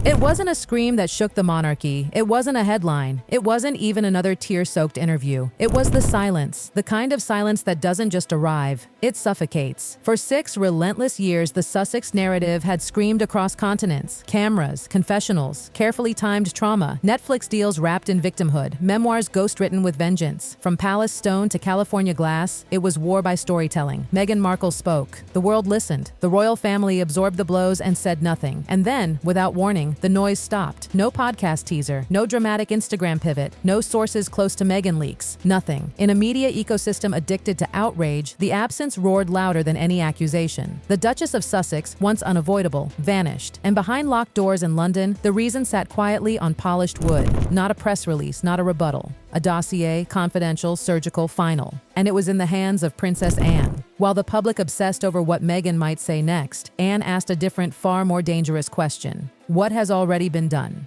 It wasn't a scream that shook the monarchy. It wasn't a headline. It wasn't even another tear-soaked interview. It was the silence, the kind of silence that doesn't just arrive, it suffocates. For 6 relentless years, the Sussex narrative had screamed across continents. Cameras, confessionals, carefully timed trauma, Netflix deals wrapped in victimhood, memoirs ghostwritten with vengeance. From Palace Stone to California Glass, it was war by storytelling. Meghan Markle spoke. The world listened. The royal family absorbed the blows and said nothing. And then, without warning, the noise stopped. No podcast teaser, no dramatic Instagram pivot, no sources close to Meghan leaks, nothing. In a media ecosystem addicted to outrage, the absence roared louder than any accusation. The Duchess of Sussex, once unavoidable, vanished. And behind locked doors in London, the reason sat quietly on polished wood. Not a press release, not a rebuttal. A dossier, confidential, surgical, final. And it was in the hands of Princess Anne. While the public obsessed over what Meghan might say next, Anne asked a different, far more dangerous question. What has already been done?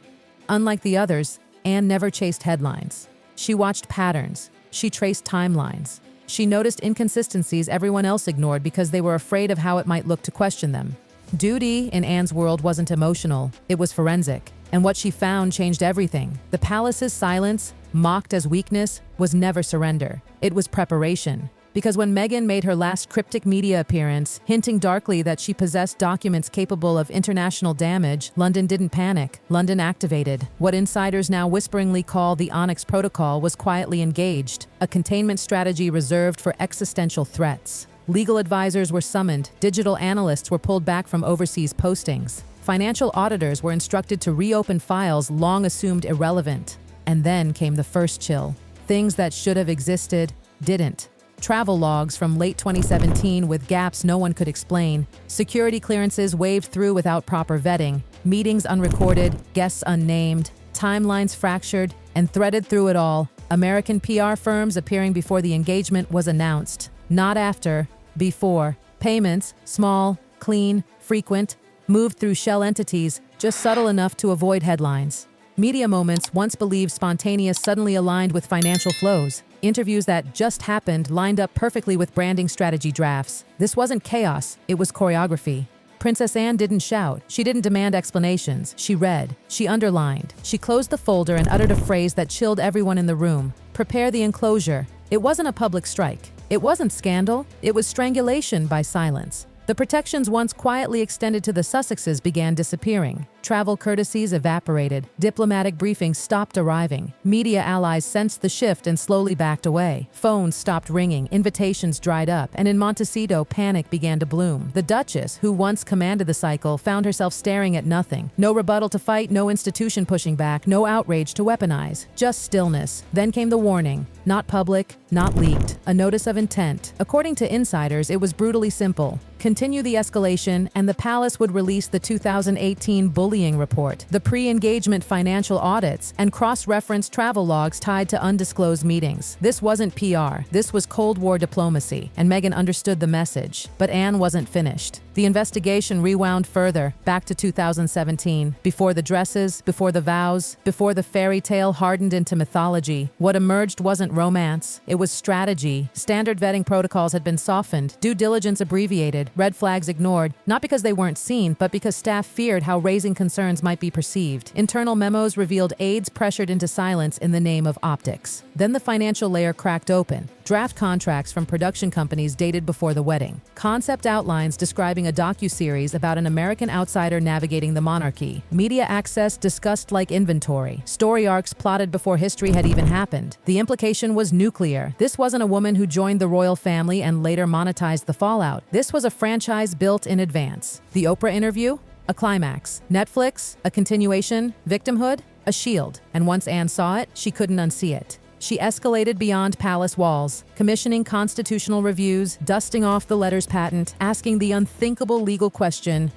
Unlike the others, Anne never chased headlines. She watched patterns. She traced timelines. She noticed inconsistencies everyone else ignored because they were afraid of how it might look to question them. Duty, in Anne's world, wasn't emotional. It was forensic. And what she found changed everything. The palace's silence, mocked as weakness, was never surrender. It was preparation. Because when Meghan made her last cryptic media appearance, hinting darkly that she possessed documents capable of international damage, London didn't panic. London activated. What insiders now whisperingly call the Onyx Protocol was quietly engaged, a containment strategy reserved for existential threats. Legal advisors were summoned, digital analysts were pulled back from overseas postings. Financial auditors were instructed to reopen files long assumed irrelevant. And then came the first chill. Things that should have existed, didn't. Travel logs from late 2017 with gaps no one could explain, security clearances waved through without proper vetting, meetings unrecorded, guests unnamed, timelines fractured, and threaded through it all, American PR firms appearing before the engagement was announced. Not after, before. Payments, small, clean, frequent, moved through shell entities, just subtle enough to avoid headlines. Media moments once believed spontaneous suddenly aligned with financial flows. Interviews that just happened lined up perfectly with branding strategy drafts. This wasn't chaos, it was choreography. Princess Anne didn't shout. She didn't demand explanations. She read. She underlined. She closed the folder and uttered a phrase that chilled everyone in the room. Prepare the enclosure. It wasn't a public strike. It wasn't scandal. It was strangulation by silence. The protections once quietly extended to the Sussexes began disappearing. Travel courtesies evaporated. Diplomatic briefings stopped arriving. Media allies sensed the shift and slowly backed away. Phones stopped ringing, invitations dried up, and in Montecito, panic began to bloom. The Duchess, who once commanded the cycle, found herself staring at nothing. No rebuttal to fight, no institution pushing back, no outrage to weaponize. Just stillness. Then came the warning. Not public, not leaked. A notice of intent. According to insiders, it was brutally simple. Continue the escalation, and the palace would release the 2018 bullying report, the pre-engagement financial audits, and cross-reference travel logs tied to undisclosed meetings. This wasn't PR. This was Cold War diplomacy, and Meghan understood the message. But Anne wasn't finished. The investigation rewound further, back to 2017. Before the dresses, before the vows, before the fairy tale hardened into mythology, what emerged wasn't romance. It was strategy. Standard vetting protocols had been softened, due diligence abbreviated, red flags ignored, not because they weren't seen, but because staff feared how raising concerns might be perceived. Internal memos revealed aides pressured into silence in the name of optics. Then the financial layer cracked open. Draft contracts from production companies dated before the wedding. Concept outlines describing a docuseries about an American outsider navigating the monarchy. Media access discussed like inventory. Story arcs plotted before history had even happened. The implication was nuclear. This wasn't a woman who joined the royal family and later monetized the fallout. This was a franchise built in advance. The Oprah interview? A climax. Netflix? A continuation. Victimhood? A shield. And once Anne saw it, she couldn't unsee it. She escalated beyond palace walls, commissioning constitutional reviews, dusting off the letters patent, asking the unthinkable legal question,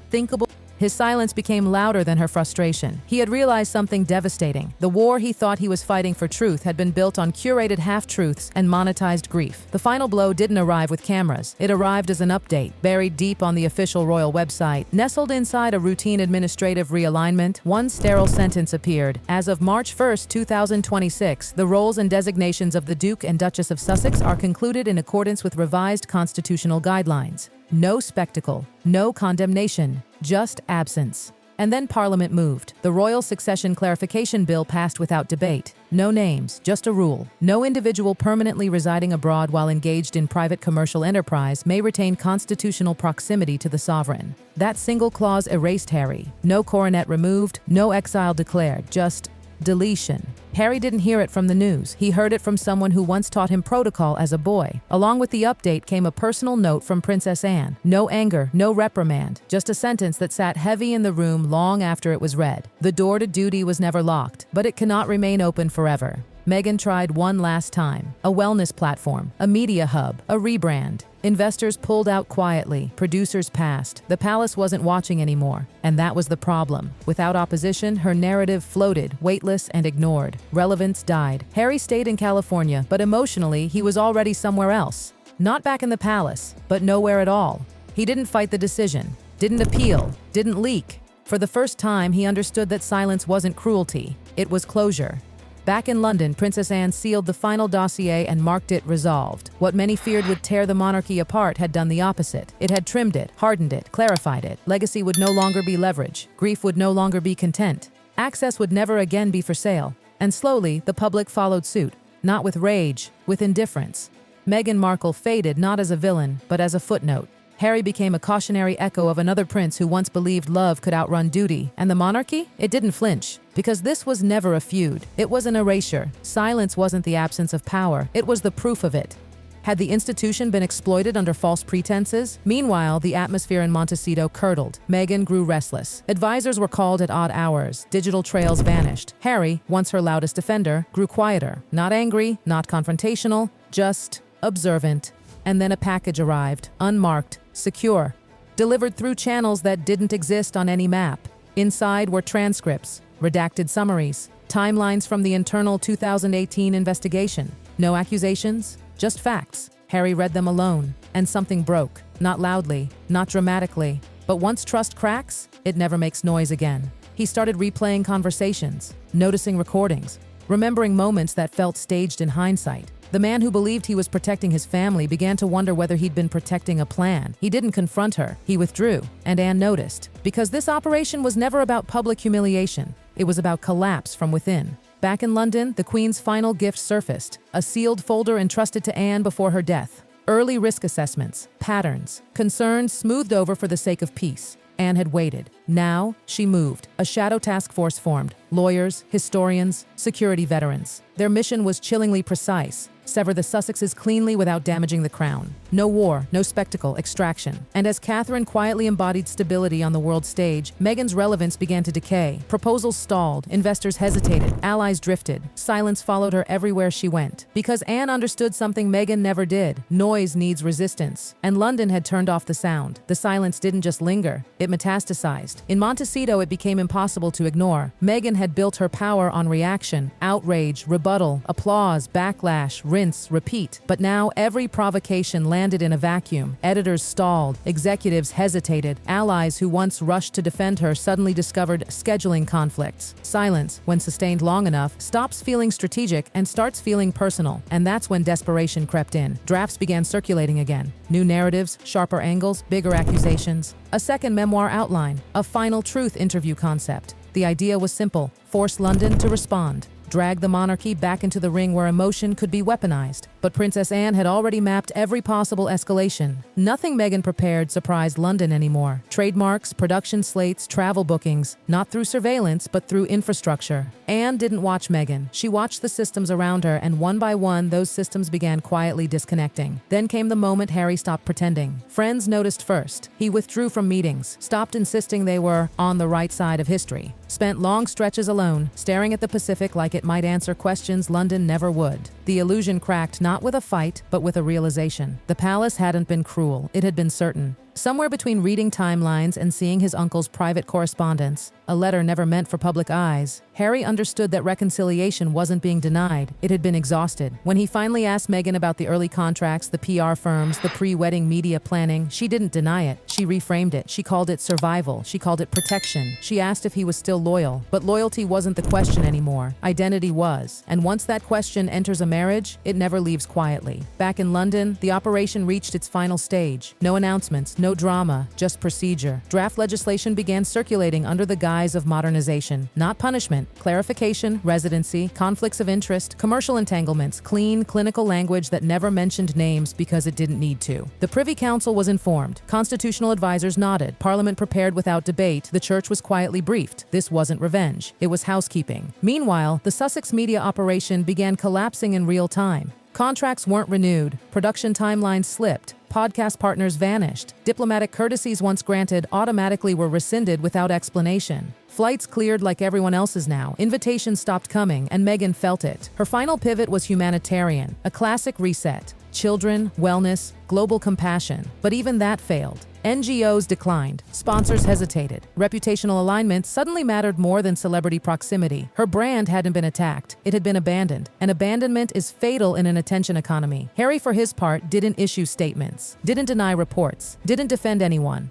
His silence became louder than her frustration. He had realized something devastating. The war he thought he was fighting for truth had been built on curated half-truths and monetized grief. The final blow didn't arrive with cameras. It arrived as an update, buried deep on the official royal website. Nestled inside a routine administrative realignment, one sterile sentence appeared. As of March 1st, 2026, the roles and designations of the Duke and Duchess of Sussex are concluded in accordance with revised constitutional guidelines. No spectacle, no condemnation, just absence. And then Parliament moved. The Royal Succession Clarification Bill passed without debate. No names, just a rule. No individual permanently residing abroad while engaged in private commercial enterprise may retain constitutional proximity to the sovereign. That single clause erased Harry. No coronet removed, no exile declared, just deletion. Harry didn't hear it from the news. He heard it from someone who once taught him protocol as a boy. Along with the update came a personal note from Princess Anne. No anger, no reprimand, just a sentence that sat heavy in the room long after it was read. The door to duty was never locked, but it cannot remain open forever. Meghan tried one last time. A wellness platform, a media hub, a rebrand. Investors pulled out quietly, producers passed. The palace wasn't watching anymore, and that was the problem. Without opposition, her narrative floated, weightless and ignored. Relevance died. Harry stayed in California, but emotionally, he was already somewhere else. Not back in the palace, but nowhere at all. He didn't fight the decision, didn't appeal, didn't leak. For the first time, he understood that silence wasn't cruelty, it was closure. Back in London, Princess Anne sealed the final dossier and marked it resolved. What many feared would tear the monarchy apart had done the opposite. It had trimmed it, hardened it, clarified it. Legacy would no longer be leverage. Grief would no longer be content. Access would never again be for sale. And slowly, the public followed suit. Not with rage, with indifference. Meghan Markle faded not as a villain, but as a footnote. Harry became a cautionary echo of another prince who once believed love could outrun duty. And the monarchy? It didn't flinch. Because this was never a feud. It was an erasure. Silence wasn't the absence of power. It was the proof of it. Had the institution been exploited under false pretenses? Meanwhile, the atmosphere in Montecito curdled. Meghan grew restless. Advisors were called at odd hours. Digital trails vanished. Harry, once her loudest defender, grew quieter. Not angry, not confrontational, just observant. And then a package arrived, unmarked, secure, delivered through channels that didn't exist on any map. Inside were transcripts, redacted summaries, timelines from the internal 2018 investigation. No accusations, just facts. Harry read them alone, and something broke. Not loudly, not dramatically, but once trust cracks, it never makes noise again. He started replaying conversations, noticing recordings, remembering moments that felt staged in hindsight. The man who believed he was protecting his family began to wonder whether he'd been protecting a plan. He didn't confront her. He withdrew, and Anne noticed. Because this operation was never about public humiliation. It was about collapse from within. Back in London, the Queen's final gift surfaced, a sealed folder entrusted to Anne before her death. Early risk assessments, patterns, concerns smoothed over for the sake of peace. Anne had waited. Now, she moved. A shadow task force formed. Lawyers, historians, security veterans. Their mission was chillingly precise. Sever the Sussexes cleanly without damaging the crown. No war, no spectacle, extraction. And as Catherine quietly embodied stability on the world stage, Meghan's relevance began to decay. Proposals stalled, investors hesitated, allies drifted. Silence followed her everywhere she went. Because Anne understood something Meghan never did. Noise needs resistance. And London had turned off the sound. The silence didn't just linger, it metastasized. In Montecito, it became impossible to ignore. Meghan had built her power on reaction, outrage, rebuttal, applause, backlash, rinse, repeat. But now every provocation landed in a vacuum. Editors stalled, executives hesitated, allies who once rushed to defend her suddenly discovered scheduling conflicts. Silence, when sustained long enough, stops feeling strategic and starts feeling personal. And that's when desperation crept in. Drafts began circulating again. New narratives, sharper angles, bigger accusations. A second memoir outline, a final truth interview concept. The idea was simple: force London to respond. Drag the monarchy back into the ring where emotion could be weaponized. But Princess Anne had already mapped every possible escalation. Nothing Meghan prepared surprised London anymore. Trademarks, production slates, travel bookings, not through surveillance, but through infrastructure. Anne didn't watch Meghan. She watched the systems around her, and one by one, those systems began quietly disconnecting. Then came the moment Harry stopped pretending. Friends noticed first. He withdrew from meetings, stopped insisting they were on the right side of history, spent long stretches alone, staring at the Pacific like it might answer questions London never would. The illusion cracked not with a fight, but with a realization. The palace hadn't been cruel, it had been certain. Somewhere between reading timelines and seeing his uncle's private correspondence, a letter never meant for public eyes, Harry understood that reconciliation wasn't being denied, it had been exhausted. When he finally asked Meghan about the early contracts, the PR firms, the pre-wedding media planning, she didn't deny it. She reframed it. She called it survival. She called it protection. She asked if he was still loyal. But loyalty wasn't the question anymore. Identity was. And once that question enters a marriage, it never leaves quietly. Back in London, the operation reached its final stage. No announcements, No drama, just procedure. Draft legislation began circulating under the guise of modernization. Not punishment, clarification, residency, conflicts of interest, commercial entanglements, clean, clinical language that never mentioned names because it didn't need to. The Privy Council was informed. Constitutional advisors nodded. Parliament prepared without debate. The Church was quietly briefed. This wasn't revenge. It was housekeeping. Meanwhile, the Sussex media operation began collapsing in real time. Contracts weren't renewed. Production timelines slipped. Podcast partners vanished. Diplomatic courtesies once granted automatically were rescinded without explanation. Flights cleared like everyone else's now. Invitations stopped coming, and Meghan felt it. Her final pivot was humanitarian, a classic reset. Children, wellness, global compassion. But even that failed. NGOs declined. Sponsors hesitated. Reputational alignment suddenly mattered more than celebrity proximity. Her brand hadn't been attacked. It had been abandoned. And abandonment is fatal in an attention economy. Harry, for his part, didn't issue statements, didn't deny reports, didn't defend anyone.